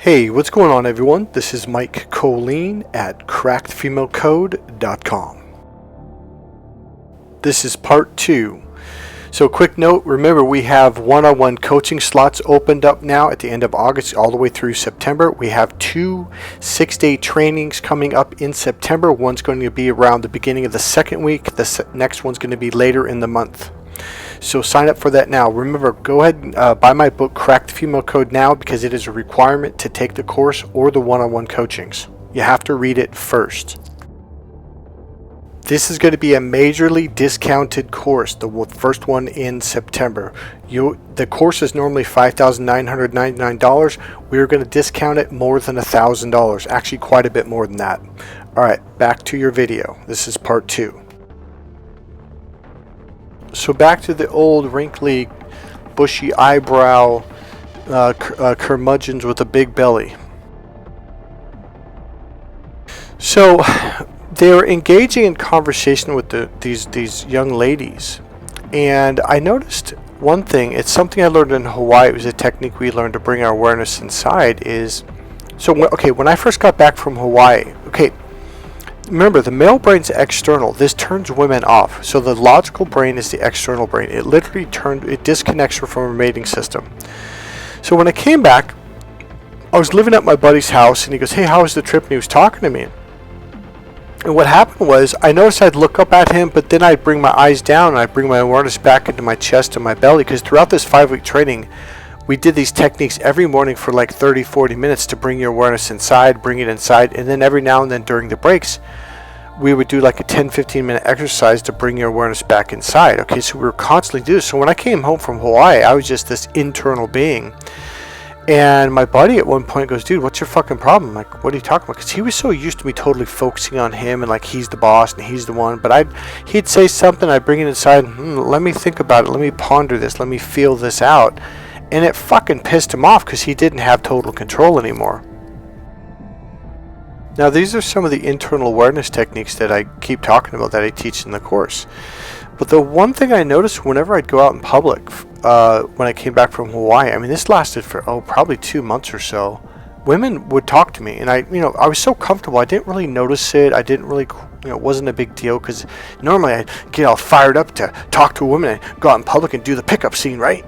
Hey, what's going on everyone? This is Mike Colleen at crackedfemalecode.com. This is part 2. So quick note, remember we have one-on-one coaching slots opened up now at the end of August all the way through September. We have 2 6-day trainings coming up in September. One's going to be around the beginning of the second week. The next one's going to be later in the month. So sign up for that now. Remember, go ahead and buy my book, Crack the Female Code, now because it is a requirement to take the course or the one-on-one coachings. You have to read it first. This is going to be a majorly discounted course, the first one in September. The course is normally $5,999. We're going to discount it more than $1,000, actually quite a bit more than that. All right, back to your video. This is part 2. So back to the old wrinkly, bushy eyebrow curmudgeons with a big belly. So they were engaging in conversation with these young ladies, and I noticed one thing. It's something I learned in Hawaii. It was a technique we learned to bring our awareness inside. When I first got back from Hawaii, remember, the male brain's external. This turns women off. So the logical brain is the external brain. It literally disconnects her from her mating system. So when I came back, I was living at my buddy's house, and he goes, "Hey, how was the trip?" And he was talking to me. And what happened was, I noticed I'd look up at him, but then I'd bring my eyes down, and I'd bring my awareness back into my chest and my belly, because throughout this 5-week training, we did these techniques every morning for like 30-40 minutes to bring your awareness inside, bring it inside, and then every now and then during the breaks, we would do like a 10-15 minute exercise to bring your awareness back inside. Okay, so we were constantly doing this. So when I came home from Hawaii, I was just this internal being. And my buddy at one point goes, "Dude, what's your fucking problem?" I'm like, "What are you talking about?" Because he was so used to me totally focusing on him and like he's the boss and he's the one. But he'd say something, I'd bring it inside, let me think about it, let me ponder this, let me feel this out. And it fucking pissed him off because he didn't have total control anymore. Now, these are some of the internal awareness techniques that I keep talking about that I teach in the course. But the one thing I noticed whenever I'd go out in public, when I came back from Hawaii, I mean, this lasted for, probably 2 months or so. Women would talk to me, and I was so comfortable. I didn't really notice it. I didn't really, it wasn't a big deal because normally I'd get all fired up to talk to a woman and go out in public and do the pickup scene, right?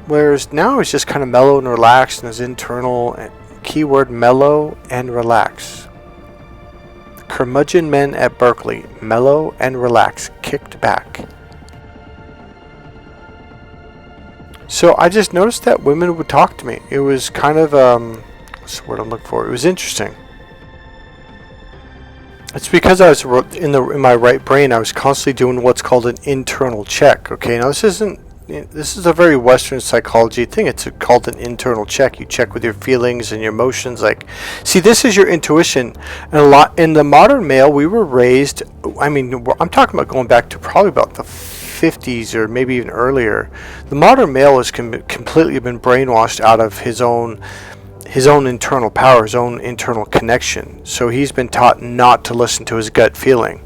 Whereas now it's just kind of mellow and relaxed, and it's internal. Keyword mellow and relax. Curmudgeon men at Berkeley, mellow and relaxed, kicked back. So I just noticed that women would talk to me. It was kind of, what's the word I'm looking for? It was interesting. It's because I was in my right brain. I was constantly doing what's called an internal check. Okay, now this is a very Western psychology thing. It's called an internal check. You check with your feelings and your emotions. See, this is your intuition. And in the modern male, we were raised, I'm talking about going back to probably about the 50s or maybe even earlier. The modern male has completely been brainwashed out of his own internal power, his own internal connection. So he's been taught not to listen to his gut feeling.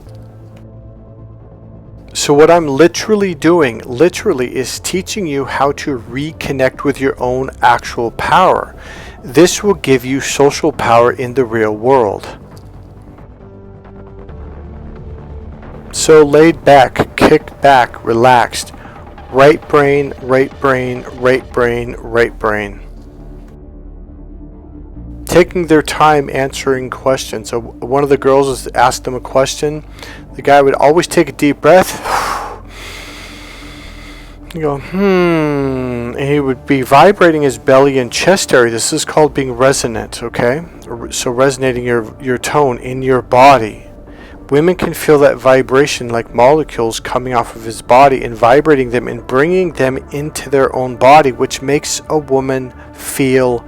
So what I'm literally doing is teaching you how to reconnect with your own actual power. This will give you social power in the real world. So laid back, kicked back, relaxed. Right brain, right brain, right brain, right brain. Taking their time answering questions. So one of the girls asked them a question. The guy would always take a deep breath. You go, and he would be vibrating his belly and chest area. This is called being resonant, okay? So resonating your tone in your body. Women can feel that vibration like molecules coming off of his body and vibrating them and bringing them into their own body, which makes a woman feel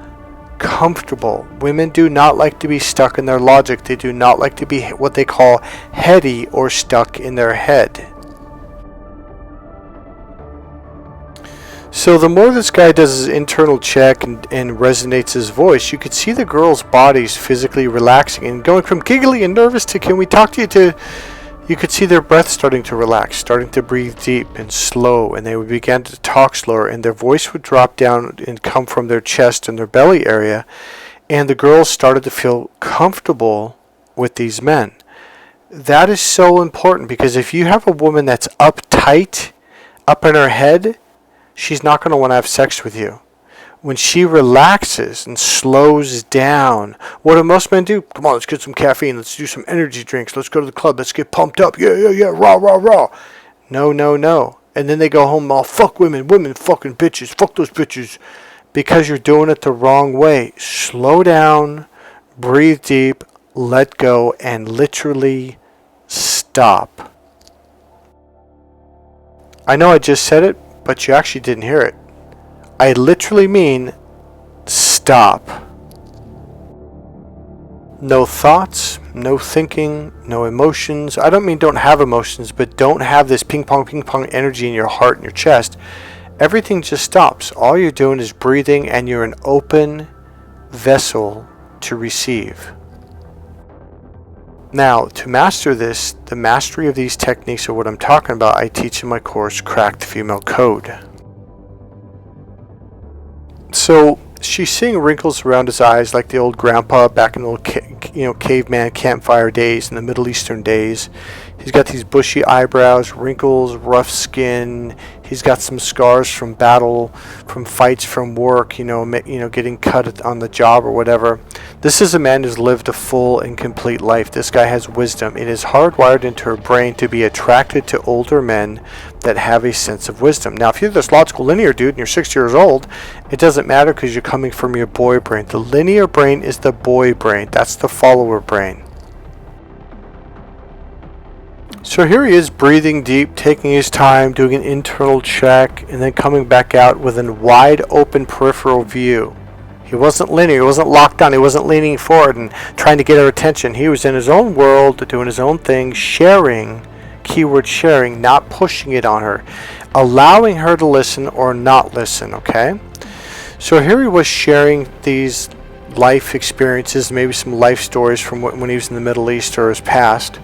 comfortable. Women do not like to be stuck in their logic. They do not like to be what they call heady or stuck in their head. So the more this guy does his internal check and resonates his voice, you could see the girls' bodies physically relaxing and going from giggly and nervous to "can we talk to you" to you could see their breath starting to relax, starting to breathe deep and slow, and they would begin to talk slower, and their voice would drop down and come from their chest and their belly area, And the girls started to feel comfortable with these men. That is so important, because if you have a woman that's uptight, up in her head, she's not going to want to have sex with you. When she relaxes and slows down, what do most men do? Come on, let's get some caffeine. Let's do some energy drinks. Let's go to the club. Let's get pumped up. Yeah. Rah, rah, rah. No. And then they go home, oh, fuck women, fucking bitches. Fuck those bitches. Because you're doing it the wrong way. Slow down, breathe deep, let go, and literally stop. I know I just said it, but you actually didn't hear it. I literally mean stop. No thoughts, no thinking, no emotions. I don't mean don't have emotions, but don't have this ping pong energy in your heart and your chest. Everything just stops. All you're doing is breathing, and you're an open vessel to receive. Now, to master this, the mastery of these techniques are what I'm talking about, I teach in my course, Crack the Female Code. So, she's seeing wrinkles around his eyes like the old grandpa back in the old caveman campfire days and the Middle Eastern days. He's got these bushy eyebrows, wrinkles, rough skin. He's got some scars from battle, from fights, from work, getting cut on the job or whatever. This is a man who's lived a full and complete life. This guy has wisdom. It is hardwired into her brain to be attracted to older men that have a sense of wisdom. Now, if you're this logical linear dude and you're 60 years old, it doesn't matter because you're coming from your boy brain. The linear brain is the boy brain. That's the follower brain. So here he is, breathing deep, taking his time, doing an internal check, and then coming back out with a wide open peripheral view. He wasn't linear, he wasn't locked down, he wasn't leaning forward and trying to get her attention. He was in his own world, doing his own thing, sharing, keyword sharing, not pushing it on her, allowing her to listen or not listen, okay? So here he was sharing these life experiences, maybe some life stories from when he was in the Middle East or his past.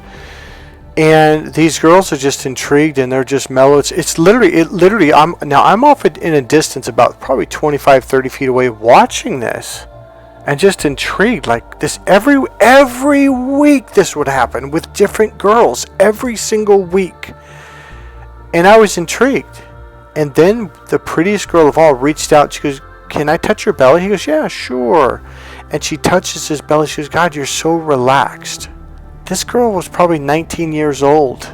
And these girls are just intrigued, and they're just mellow. It's literally, I'm off in a distance about probably 25, 30 feet away watching this, and just intrigued. Like this, every week this would happen with different girls, every single week. And I was intrigued. And then the prettiest girl of all reached out. She goes, "Can I touch your belly?" He goes, "Yeah, sure." And she touches his belly. She goes, "God, you're so relaxed." This girl was probably 19 years old.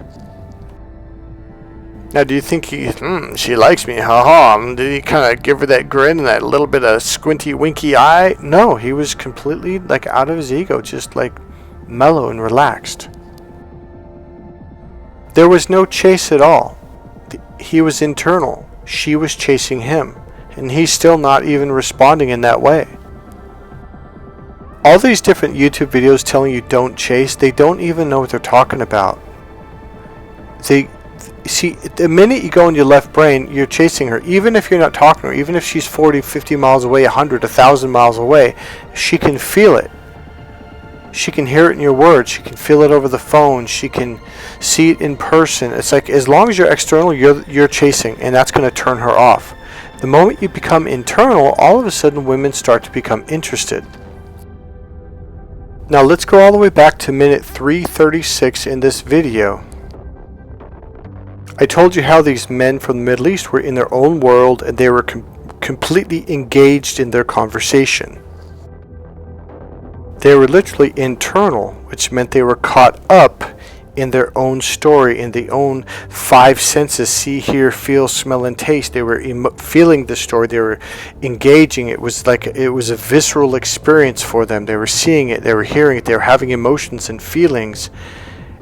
Now, do you think she likes me, haha? Did he kind of give her that grin and that little bit of squinty winky eye? No, he was completely like out of his ego, just like mellow and relaxed. There was no chase at all. He was internal. She was chasing him. And he's still not even responding in that way. All these different YouTube videos telling you don't chase, they don't even know what they're talking about. See, the minute you go in your left brain, you're chasing her. Even if you're not talking to her, even if she's 40, 50 miles away, 100, 1,000 miles away, she can feel it. She can hear it in your words. She can feel it over the phone. She can see it in person. It's like as long as you're external, you're chasing, and that's going to turn her off. The moment you become internal, all of a sudden women start to become interested. Now let's go all the way back to minute 336 in this video. I told you how these men from the Middle East were in their own world, and they were completely engaged in their conversation. They were literally internal, which meant they were caught up in their own story, in their own five senses: see, hear, feel, smell, and taste. They were feeling the story. They were engaging. It was a visceral experience for them. They were seeing it. They were hearing it. They were having emotions and feelings.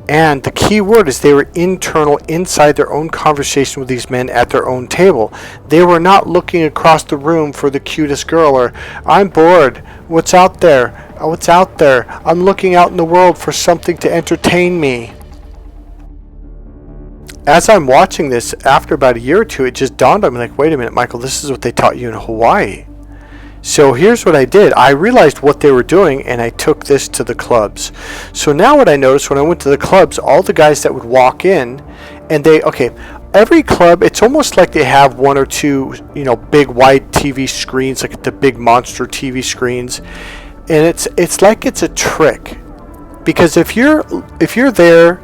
And the key word is they were internal, inside their own conversation with these men at their own table. They were not looking across the room for the cutest girl, or I'm bored. What's out there? Oh, what's out there? I'm looking out in the world for something to entertain me. As I'm watching this, after about a year or two, it just dawned on me, like, wait a minute, Michael, this is what they taught you in Hawaii. So here's what I did. I realized what they were doing, and I took this to the clubs. So now what I noticed when I went to the clubs, all the guys that would walk in, and every club, it's almost like they have one or two, big wide TV screens, like the big monster TV screens. And it's like it's a trick, because if you're there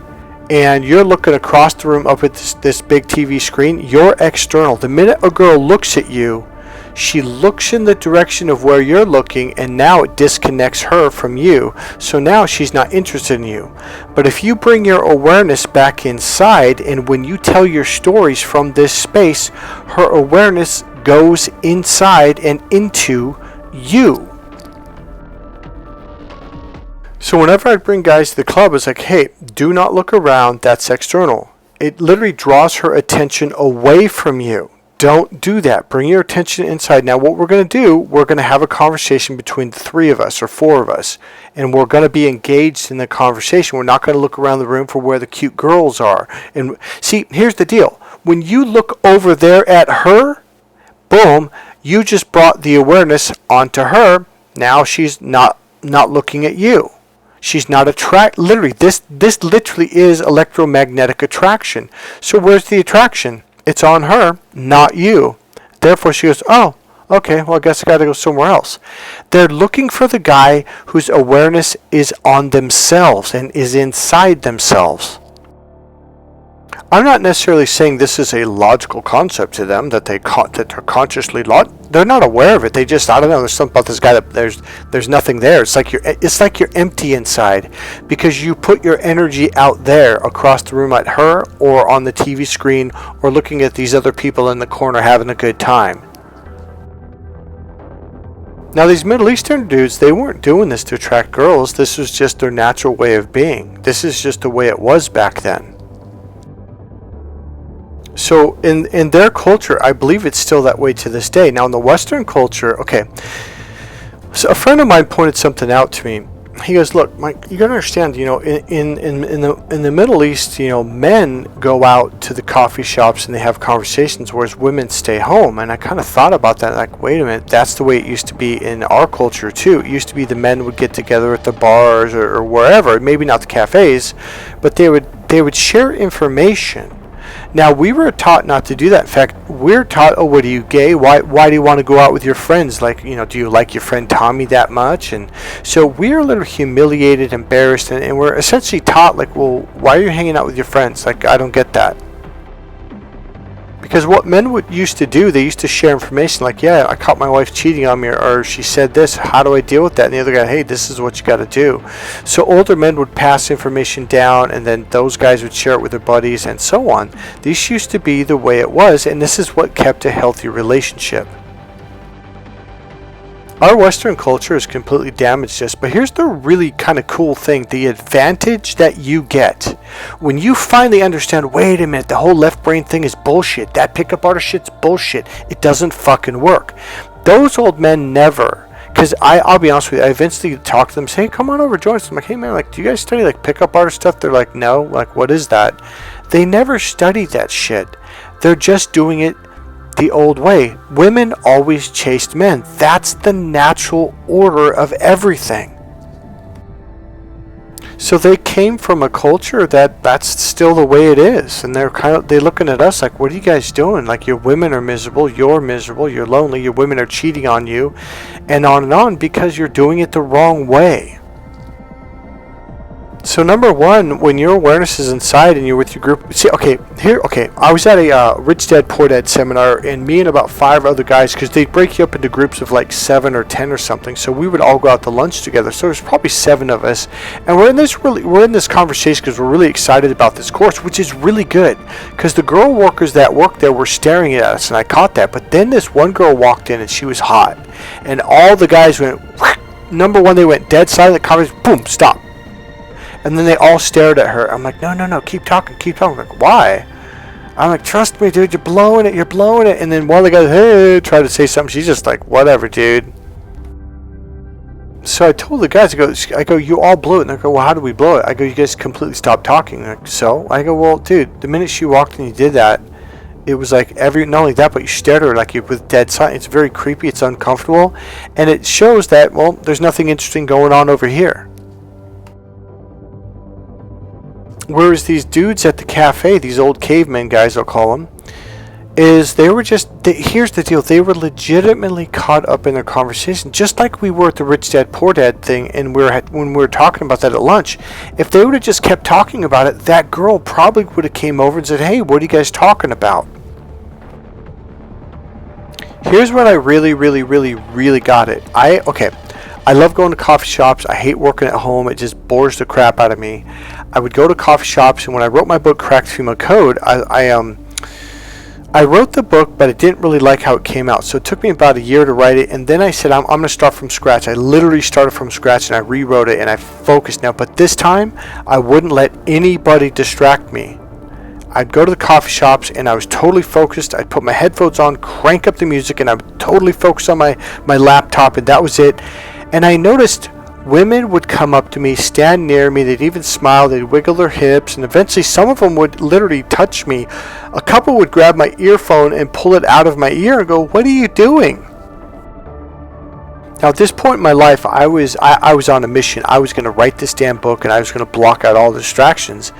and you're looking across the room up at this big TV screen, you're external. The minute a girl looks at you, she looks in the direction of where you're looking, and now it disconnects her from you. So now she's not interested in you. But if you bring your awareness back inside, and when you tell your stories from this space, her awareness goes inside and into you. So whenever I bring guys to the club, it's like, hey, do not look around, that's external. It literally draws her attention away from you. Don't do that. Bring your attention inside. Now what we're going to do, we're going to have a conversation between the three of us or four of us, and we're going to be engaged in the conversation. We're not going to look around the room for where the cute girls are. And see, here's the deal. When you look over there at her, boom, you just brought the awareness onto her. Now she's not looking at you. She's not literally, this literally is electromagnetic attraction. So where's the attraction? It's on her, not you. Therefore she goes, oh, okay, well I guess I gotta go somewhere else. They're looking for the guy whose awareness is on themselves and is inside themselves. I'm not necessarily saying this is a logical concept to them, that they're consciously they're not aware of it. They just, I don't know, there's something about this guy that there's nothing there. It's like you're empty inside, because you put your energy out there across the room at her, or on the TV screen, or looking at these other people in the corner having a good time. Now these Middle Eastern dudes, they weren't doing this to attract girls. This was just their natural way of being. This is just the way it was back then. So in their culture, I believe it's still that way to this day. Now in the Western culture, okay, so a friend of mine pointed something out to me. He goes, look, Mike, you gotta understand, in the Middle East, men go out to the coffee shops and they have conversations, whereas women stay home. And I kind of thought about that, like, wait a minute, that's the way it used to be in our culture too. It used to be the men would get together at the bars or wherever, maybe not the cafes, but they would share information. Now, we were taught not to do that. In fact, we're taught, oh, what are you, gay? Why do you want to go out with your friends? Like, do you like your friend Tommy that much? And so we're a little humiliated, embarrassed, and we're essentially taught, like, well, why are you hanging out with your friends? Like, I don't get that. Because what men used to do, they used to share information like, yeah, I caught my wife cheating on me, or she said this, how do I deal with that? And the other guy, hey, this is what you got to do. So older men would pass information down, and then those guys would share it with their buddies, and so on. This used to be the way it was, and this is what kept a healthy relationship. Our Western culture has completely damaged us, but here's the really kind of cool thing, the advantage that you get. When you finally understand, wait a minute, the whole left brain thing is bullshit, that pickup artist shit's bullshit, it doesn't fucking work. Those old men never, because I'll be honest with you, I eventually talk to them, say, hey, come on over, join us. I'm like, hey man, like, do you guys study like pickup artist stuff? They're like, no, like, what is that? They never studied that shit. They're just doing it the old way. Women always chased men. That's the natural order of everything. So they came from a culture that's still the way it is, and they're looking at us like, what are you guys doing? Like, your women are miserable, you're lonely, your women are cheating on you, and on, because you're doing it the wrong way. So number one, when your awareness is inside and you're with your group, I was at a Rich Dad Poor Dad seminar, and me and about 5 other guys, because they'd break you up into groups of like 7 or 10 or something, so we would all go out to lunch together. So there's probably 7 of us, and we're in this conversation because we're really excited about this course, which is really good, because the girl workers that worked there were staring at us, and I caught that. But then this one girl walked in, and she was hot, and all the guys went, number one, they went dead silent, conversation, boom, stop. And then they all stared at her. I'm like, no, keep talking. I'm like, why? I'm like, trust me, dude, you're blowing it. And then one of the guys, hey, tried to say something. She's just like, whatever, dude. So I told the guys, I go, you all blew it. And they go, well, how did we blow it? I go, you guys completely stopped talking. Like, so? I go, well, dude, the minute she walked in and you did that, it was like not only that, but you stared at her like you with dead silence. It's very creepy. It's uncomfortable. And it shows that, well, there's nothing interesting going on over here. Whereas these dudes at the cafe, these old cavemen guys, I'll call them, is they were here's the deal, they were legitimately caught up in their conversation, just like we were at the Rich Dad Poor Dad thing, and when we were talking about that at lunch. If they would have just kept talking about it, that girl probably would have came over and said, hey, what are you guys talking about? Here's what I really got it. I love going to coffee shops. I hate working at home. It just bores the crap out of me. I would go to coffee shops, and when I wrote my book, Cracked Female Code, I wrote the book, but I didn't really like how it came out. So it took me about a year to write it, and then I said, I'm going to start from scratch. I literally started from scratch, and I rewrote it, and I focused now. But this time, I wouldn't let anybody distract me. I'd go to the coffee shops, and I was totally focused. I'd put my headphones on, crank up the music, and I would totally focus on my laptop, and that was it. And I noticed women would come up to me, stand near me, they'd even smile, they'd wiggle their hips, and eventually some of them would literally touch me. A couple would grab my earphone and pull it out of my ear and go, what are you doing? Now at this point in my life, I was on a mission. I was going to write this damn book, and I was going to block out all the distractions.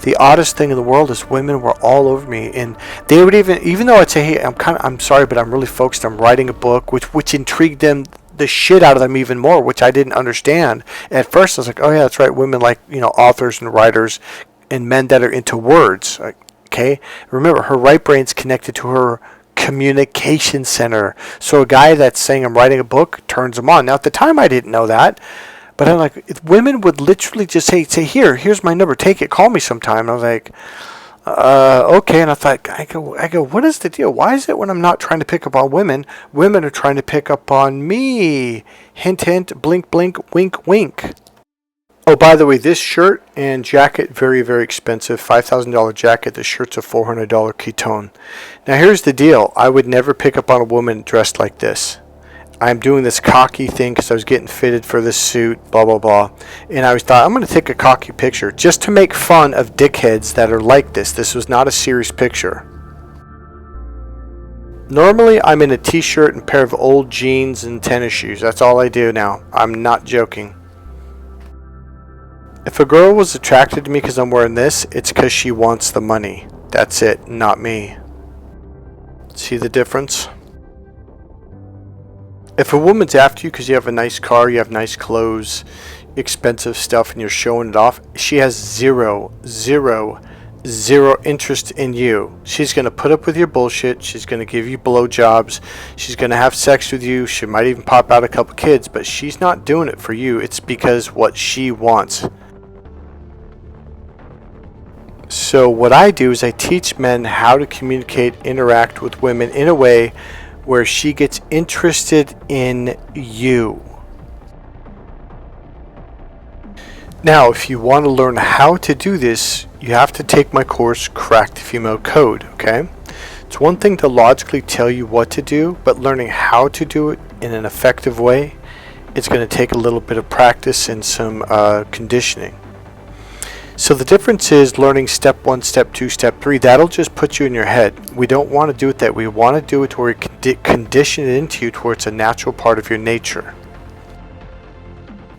The oddest thing in the world is women were all over me, and they would even though I'd say, hey, I'm sorry, but I'm really focused, I'm writing a book, which intrigued them, the shit out of them even more, which I didn't understand. At first I was like, oh yeah, that's right, women like, authors and writers, and men that are into words. Okay, remember, her right brain's connected to her communication center, so a guy that's saying I'm writing a book turns them on. Now at the time I didn't know that, but I'm like, women would literally just say here's my number, take it, call me sometime. And I was like, okay. And I thought, I go, what is the deal? Why is it when I'm not trying to pick up on women are trying to pick up on me? Hint, hint, blink, blink, wink, wink. Oh, by the way, this shirt and jacket, very, very expensive, $5,000 jacket. The shirt's a $400 ketone. Now here's the deal. I would never pick up on a woman dressed like this. I'm doing this cocky thing because I was getting fitted for this suit, blah, blah, blah. And I thought, I'm going to take a cocky picture just to make fun of dickheads that are like this. This was not a serious picture. Normally, I'm in a t-shirt and a pair of old jeans and tennis shoes. That's all I do now. I'm not joking. If a girl was attracted to me because I'm wearing this, it's because she wants the money. That's it, not me. See the difference? If a woman's after you because you have a nice car, you have nice clothes, expensive stuff, and you're showing it off, she has zero interest in you. She's going to put up with your bullshit. She's going to give you blowjobs. She's going to have sex with you. She might even pop out a couple kids, but she's not doing it for you. It's because what she wants. So what I do is I teach men how to communicate, interact with women in a way where she gets interested in you. Now, if you want to learn how to do this, you have to take my course, Cracked Female Code, okay? It's one thing to logically tell you what to do, but learning how to do it in an effective way, it's going to take a little bit of practice and some conditioning. So the difference is learning step 1, step 2, step 3. That'll just put you in your head. We don't want to do it that way. We want to do it to where we condition it into you to where it's a natural part of your nature.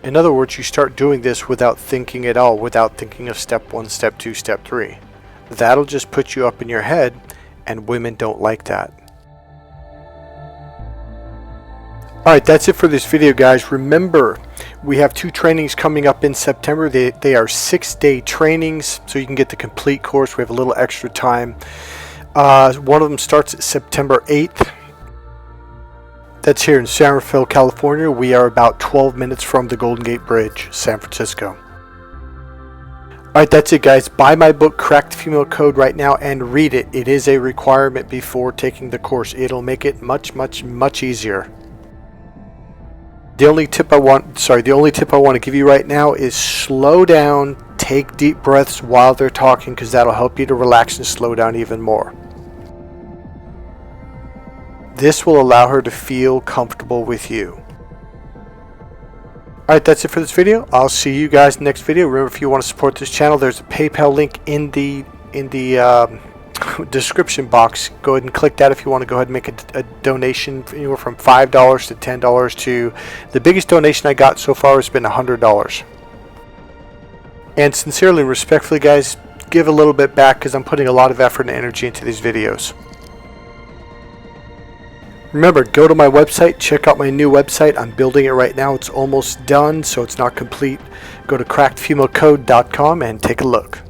In other words, you start doing this without thinking at all, without thinking of step 1, step 2, step 3. That'll just put you up in your head, and women don't like that. Alright, that's it for this video, guys. Remember, we have 2 trainings coming up in September. They are 6-day trainings, so you can get the complete course. We have a little extra time. One of them starts September 8th. That's here in San Rafael, California. We are about 12 minutes from the Golden Gate Bridge, San Francisco. Alright, that's it, guys. Buy my book, Cracked Female Code, right now and read it. It is a requirement before taking the course. It'll make it much, much, much easier. The only tip I want to give you right now is slow down, take deep breaths while they're talking, because that'll help you to relax and slow down even more. This will allow her to feel comfortable with you. Alright, that's it for this video. I'll see you guys in the next video. Remember, if you want to support this channel, there's a PayPal link in the description box. Go ahead and click that if you want to go ahead and make a donation, anywhere from $5 to $10 to the biggest donation I got so far has been $100. And sincerely and respectfully, guys, give a little bit back, because I'm putting a lot of effort and energy into these videos. Remember, go to my website, check out my new website. I'm building it right now. It's almost done, so it's not complete. Go to crackedfemalecode.com and take a look.